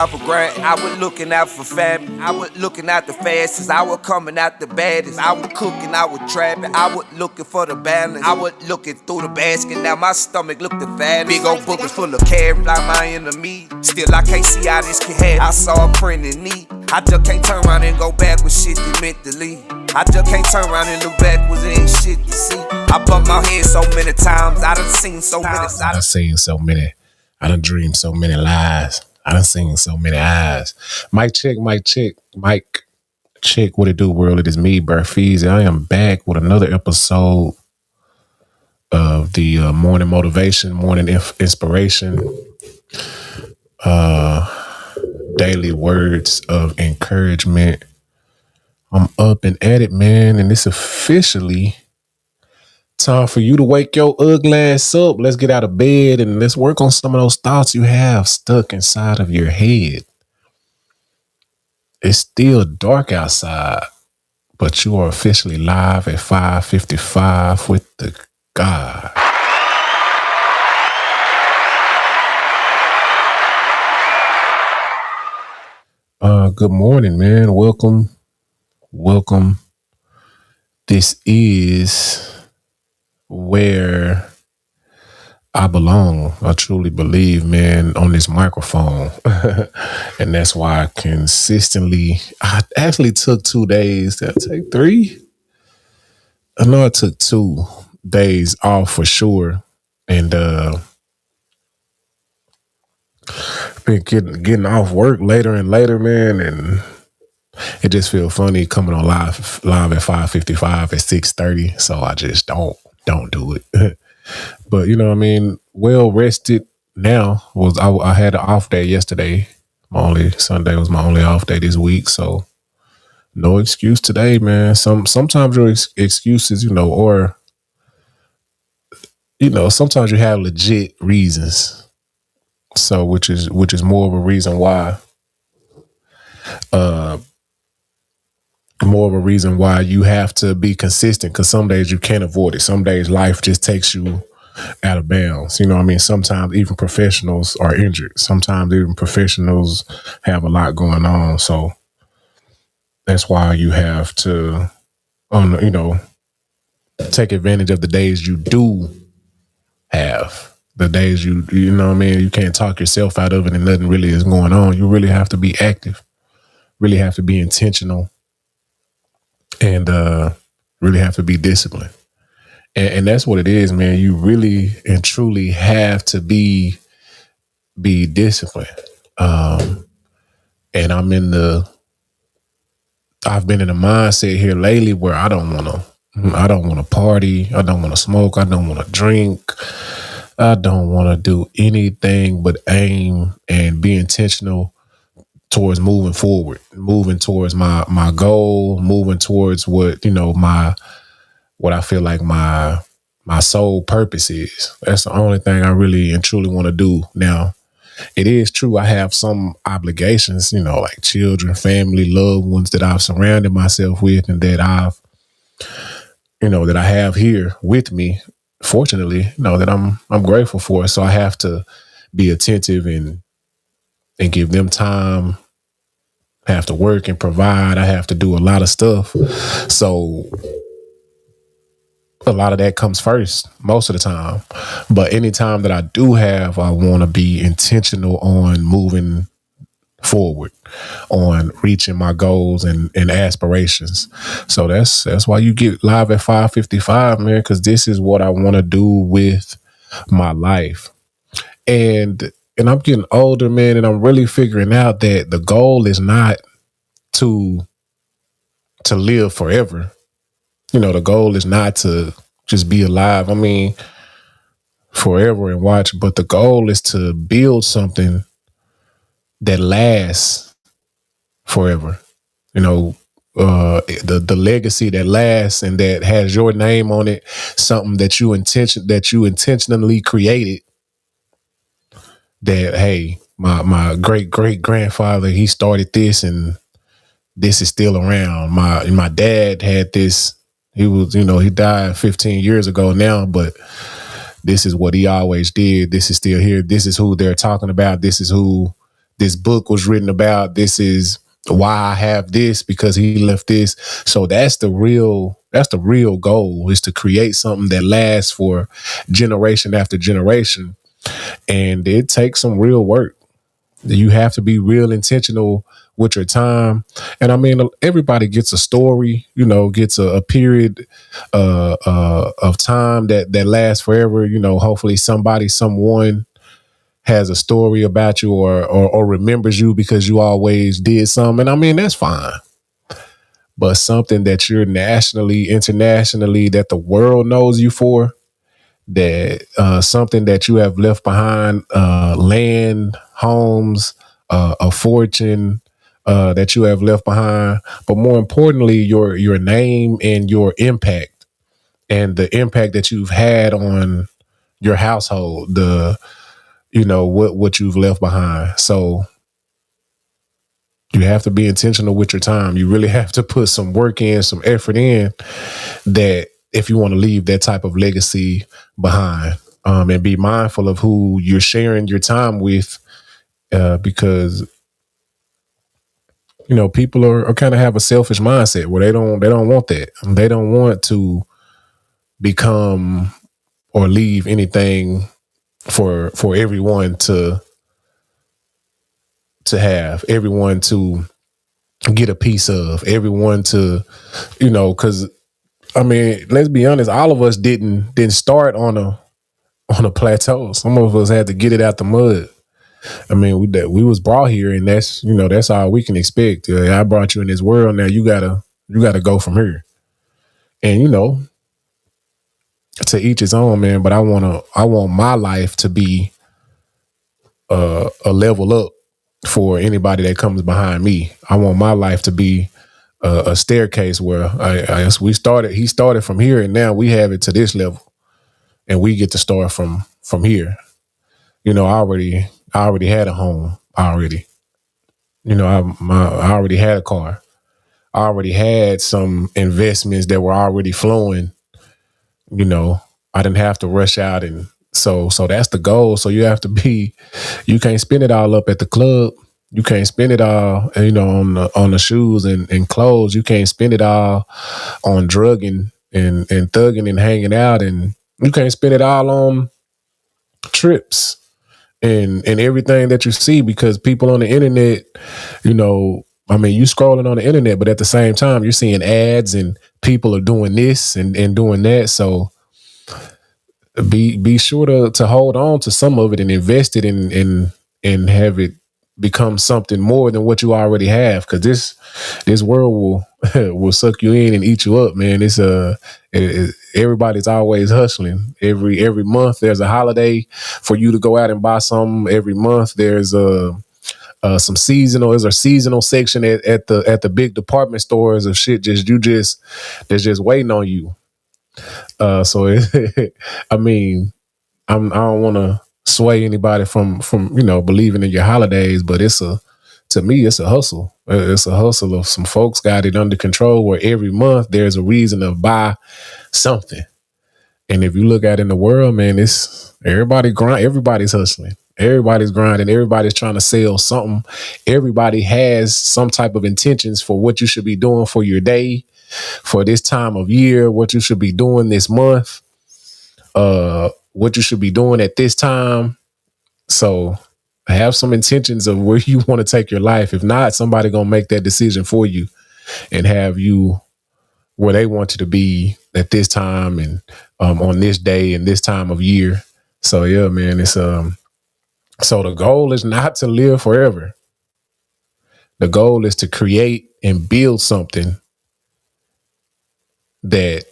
Up a grind, I was looking out for family. I was looking out the fastest. I was coming out the baddest. I was cooking, I was trapping. I was looking for the balance. I was looking through the basket. Now my stomach looked the fattest. Big old buckets full of carrots like my enemy. Still I can't see how this can happen. I saw a print in me. I just can't turn around and go back with shit that mentally. I just can't turn around and look backwards. There ain't shit to see. I bumped my head so many times. I done seen so many. I done dreamed so many lies. I done seen so many eyes. Mic check. Mic check. What it do, world? It is me, BearFeezie. I am back with another episode of the morning motivation, morning inspiration, daily words of encouragement. I'm up and at it, man, and it's officially time for you to wake your ugly ass up. Let's get out of bed and let's work on some of those thoughts you have stuck inside of your head. It's still dark outside, but you are officially live at 5:55 with the God. Good morning, man. Welcome. This is where I belong. I truly believe, man, on this microphone. And that's why I actually took 2 days. Did I take 3? I know I took 2 days off for sure. And been getting off work later and later, man, and it just feels funny coming on live at 5:55 at 6:30. So I just don't do it. But you know what I mean, well rested now. I had an off day yesterday. Sunday was my only off day this week, so no excuse today, man. Sometimes your excuses, or sometimes you have legit reasons. So which is more of a reason why you have to be consistent, because some days you can't avoid it. Some days life just takes you out of bounds. You know what I mean? Sometimes even professionals are injured. Sometimes even professionals have a lot going on. So that's why you have to, take advantage of the days you do have. The days you know what I mean? You can't talk yourself out of it and nothing really is going on. You really have to be active, really have to be intentional, and really have to be disciplined. And that's what it is, man. You really and truly have to be disciplined. And I've been in the mindset here lately where I don't want to party. I don't want to smoke. I don't want to drink. I don't want to do anything but aim and be intentional towards moving forward, moving towards my goal, moving towards what I feel like my sole purpose is. That's the only thing I really and truly want to do. Now, it is true I have some obligations, like children, family, loved ones that I've surrounded myself with and that that I have here with me. Fortunately, that I'm grateful for. So I have to be attentive and give them time. I have to work and provide. I have to do a lot of stuff. So a lot of that comes first most of the time. But anytime that I do have, I want to be intentional on moving forward, on reaching my goals and aspirations. So that's why you get live at 5:55, man, because this is what I want to do with my life. And I'm getting older, man, and I'm really figuring out that the goal is not to live forever. The goal is not to just be alive. I mean, forever and watch, but the goal is to build something that lasts forever. The legacy that lasts and that has your name on it, something that you intentionally created. That, hey, my great grandfather, he started this, and this is still around. My dad had this. He was, he died 15 years ago now, but this is what he always did. This is still here. This is who they're talking about. This is who this book was written about. This is why I have this, because he left this. So that's the real goal, is to create something that lasts for generation after generation. And it takes some real work. You have to be real intentional with your time. And I mean, everybody gets a story, gets a period of time that lasts forever. Hopefully someone has a story about you, or remembers you because you always did something. And I mean, that's fine. But something that you're nationally, internationally, that the world knows you for, that something that you have left behind, land, homes, a fortune that you have left behind, but more importantly, your name and your impact, and the impact that you've had on your household, what you've left behind. So you have to be intentional with your time. You really have to put some work in, some effort in, that if you want to leave that type of legacy behind, and be mindful of who you're sharing your time with, because people are kind of have a selfish mindset where they don't want that. They don't want to become or leave anything for everyone to have, everyone to get a piece of, everyone to, because I mean, let's be honest, all of us didn't start on a plateau. Some of us had to get it out the mud. I mean, we was brought here, and that's all we can expect. I brought you in this world. Now you gotta go from here. And to each his own, man. But I want my life to be a level up for anybody that comes behind me. I want my life to be a staircase where he started from here, and now we have it to this level, and we get to start from here. I already had a home already. I already had a car. I already had some investments that were already flowing. I didn't have to rush out, and so that's the goal. So you have to you can't spend it all up at the club. You can't spend it all, on the shoes and clothes. You can't spend it all on drugging and thugging and hanging out, and you can't spend it all on trips and everything that you see, because people on the internet, I mean, you scrolling on the internet, but at the same time, you're seeing ads and people are doing this and doing that. So be sure to hold on to some of it and invest it and have it become something more than what you already have. Cause this world will suck you in and eat you up, man. Everybody's always hustling. Every month there's a holiday for you to go out and buy something. Every month there's there's a seasonal section at the big department stores of shit that's just waiting on you. I mean, I don't want to sway anybody from believing in your holidays, but to me it's a hustle. It's a hustle of some folks got it under control, where every month there's a reason to buy something. And if you look at it in the world, man, it's everybody's hustling. Everybody's grinding. Everybody's trying to sell something. Everybody has some type of intentions for what you should be doing for your day, for this time of year, what you should be doing this month, what you should be doing at this time. So have some intentions of where you want to take your life. If not, somebody gonna make that decision for you and have you where they want you to be at this time and on this day and this time of year. So yeah, man, it's so the goal is not to live forever. The goal is to create and build something that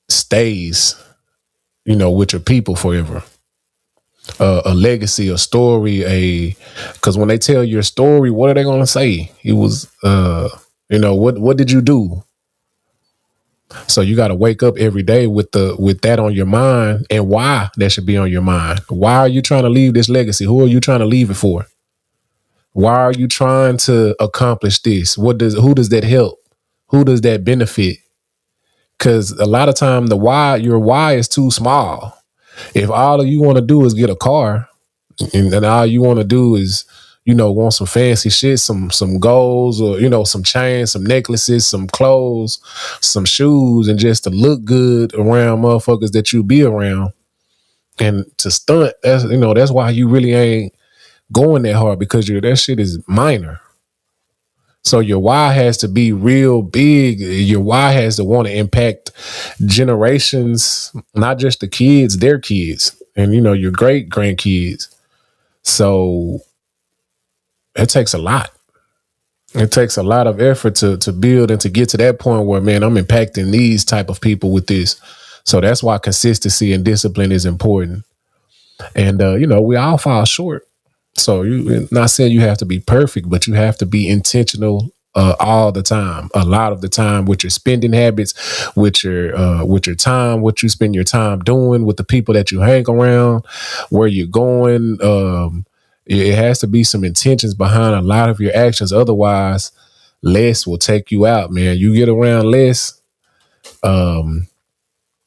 stays, with your people forever. A legacy, a story, because when they tell your story, what are they going to say? He was, what did you do? So you got to wake up every day with that on your mind, and why that should be on your mind. Why are you trying to leave this legacy? Who are you trying to leave it for? Why are you trying to accomplish this? Who does that help? Who does that benefit? Because a lot of time your why is too small. If all you want to do is get a car, and all you want to do is, want some fancy shit, some goals, or some chains, some necklaces, some clothes, some shoes, and just to look good around motherfuckers that you be around. And to stunt, that's why you really ain't going that hard, because that shit is minor. So your why has to be real big. Your why has to want to impact generations, not just the kids, their kids, and your great grandkids. So it takes a lot. It takes a lot of effort to build and to get to that point where, man, I'm impacting these type of people with this. So that's why consistency and discipline is important. And we all fall short. So you not saying you have to be perfect, but you have to be intentional all the time, a lot of the time, with your spending habits, with your time, what you spend your time doing, with the people that you hang around, where you're going. It has to be some intentions behind a lot of your actions. Otherwise, less will take you out, man. You get around less.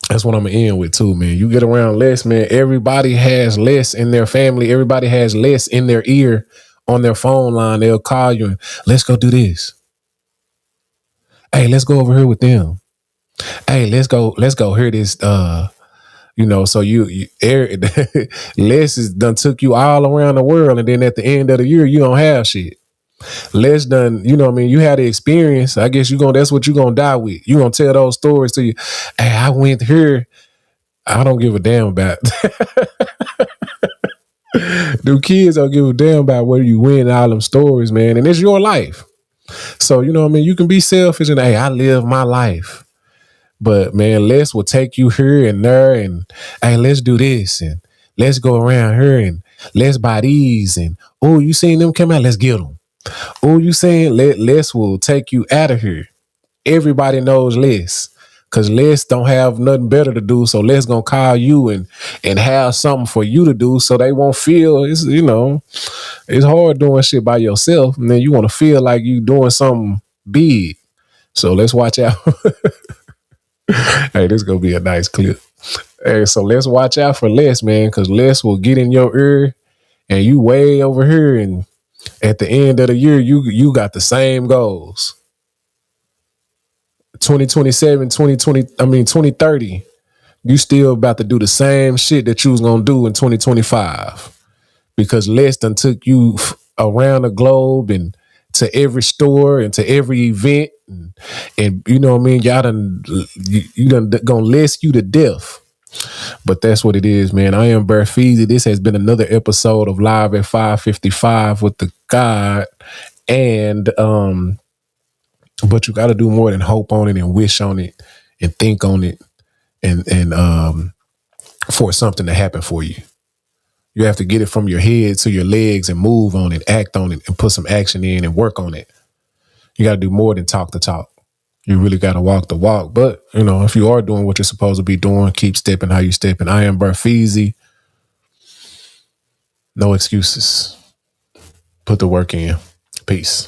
That's what I'm gonna end with too, man. You get around less, man. Everybody has less in their family. Everybody has less in their ear on their phone line. They'll call you and let's go do this. Hey, let's go over here with them. Hey, let's go hear this. So you less is done took you all around the world, and then at the end of the year, you don't have shit. Less done, you had the experience. I guess that's what you're gonna die with. You gonna tell those stories to you. Hey, I went here. I don't give a damn about. The kids don't give a damn about whether you win all them stories, man. And it's your life. So, you can be selfish and, hey, I live my life. But, man, Les will take you here and there and, hey, let's do this and let's go around here and let's buy these. And, oh, you seen them come out? Let's get them. Oh, you saying Les will take you out of here. Everybody knows Les. Because Les don't have nothing better to do, so Les gonna call you and have something for you to do, so they won't feel it's hard doing shit by yourself, and then you want to feel like you doing something big. So let's watch out. Hey, this gonna be a nice clip. Hey, so let's watch out for Les, man, because Les will get in your ear, and you way over here, and at the end of the year, you got the same goals. 2027, 2030, you still about to do the same shit that you was going to do in 2025, because Les done took you around the globe and to every store and to every event. And you know what I mean? Y'all you done gonna list you to death. But that's what it is, man. I am BearFeezie. This has been another episode of Live at 555 with the God. And, but you got to do more than hope on it and wish on it and think on it and for something to happen for you. You have to get it from your head to your legs and move on it, act on it, and put some action in and work on it. You got to do more than talk the talk. You really got to walk the walk. But, if you are doing what you're supposed to be doing, keep stepping how you stepping. I am BearFeezie. No excuses. Put the work in. Peace.